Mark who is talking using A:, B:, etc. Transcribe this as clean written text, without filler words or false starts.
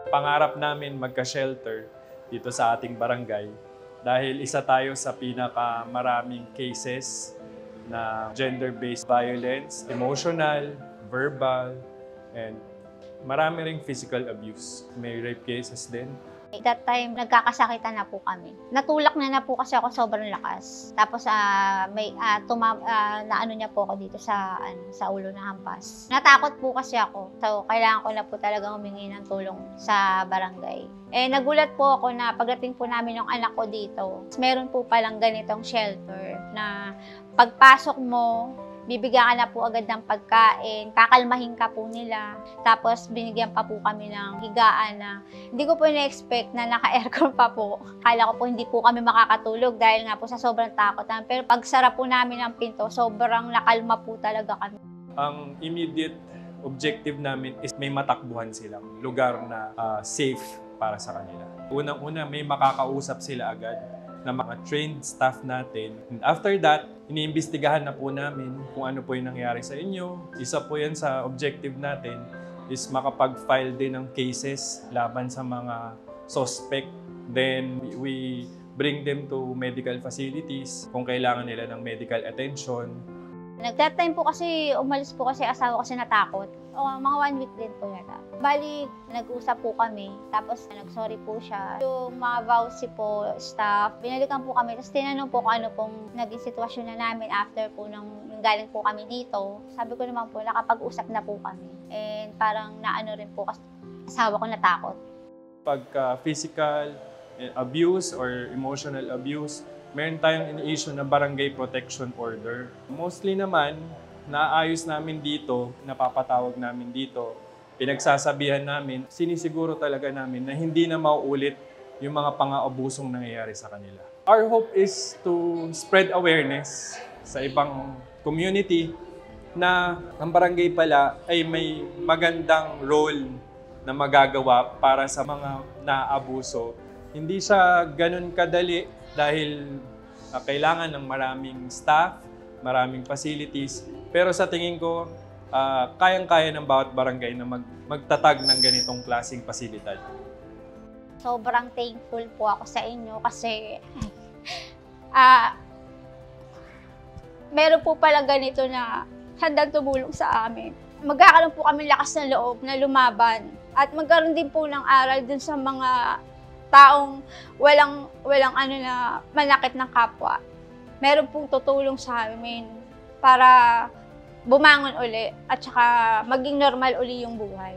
A: Pangarap namin magka-shelter dito sa ating barangay dahil isa tayo sa pinakamaraming cases na gender-based violence, emotional, verbal, and marami ring physical abuse. May rape cases din.
B: That time, nagkakasakitan na po kami. Natulak na po kasi ako sobrang lakas. Tapos naano niya po ako dito sa ulo na hampas. Natakot po kasi ako. So, kailangan ko na po talagang humingi ng tulong sa barangay. Nagulat po ako na pagdating po namin ng anak ko dito, meron po palang ganitong shelter na pagpasok mo, bibigyan ka na po agad ng pagkain, kakalmahin ka po nila. Tapos binigyan pa po kami ng higaan na hindi ko po na-expect na naka-aircon pa po. Kala ko po hindi po kami makakatulog dahil nga po sa sobrang takot namin. Pero pag sarap po namin ng pinto, sobrang nakalma po talaga kami.
A: Ang immediate objective namin is may matakbuhan silang lugar na safe para sa kanila. Unang-una, may makakausap sila agad na mga trained staff natin. And after that, iniimbestigahan na po namin kung ano po yung nangyari sa inyo. Isa po yan sa objective natin is makapag-file din ng cases laban sa mga suspect. Then we bring them to medical facilities kung kailangan nila ng medical attention.
B: That time po kasi, umalis po kasi asawa kasi natakot. Mga 1 week din po yata. Bali, nag-usap po kami. Tapos, nag-sorry po siya. Yung mga vowsy po, staff, binalikan po kami. Tapos, tinanong po kung ano pong naging sitwasyon na namin after po nung galing po kami dito. Sabi ko naman po, nakapag-usap na po kami. And parang naano rin po kasi asawa ko natakot.
A: Pagka physical abuse or emotional abuse, meron tayong ini-issue na barangay protection order. Mostly naman, naayos namin dito, napapatawag namin dito, pinagsasabihan namin, sinisiguro talaga namin na hindi na mauulit yung mga pang-aabusong nangyayari sa kanila. Our hope is to spread awareness sa ibang community na ang barangay pala ay may magandang role na magagawa para sa mga naabuso. Hindi siya ganun kadali dahil kailangan ng maraming staff, maraming facilities. Pero sa tingin ko, kayang-kaya ng bawat barangay na magtatag ng ganitong klaseng pasilidad.
B: Sobrang thankful po ako sa inyo kasi meron po pala ganito na handang tumulong sa amin. Magkakaroon po kami lakas ng loob na lumaban at magkaroon din po ng aral dun sa mga taong walang ano na manakit ng kapwa. Meron pong tutulong sa amin para bumangon uli at saka maging normal uli yung buhay.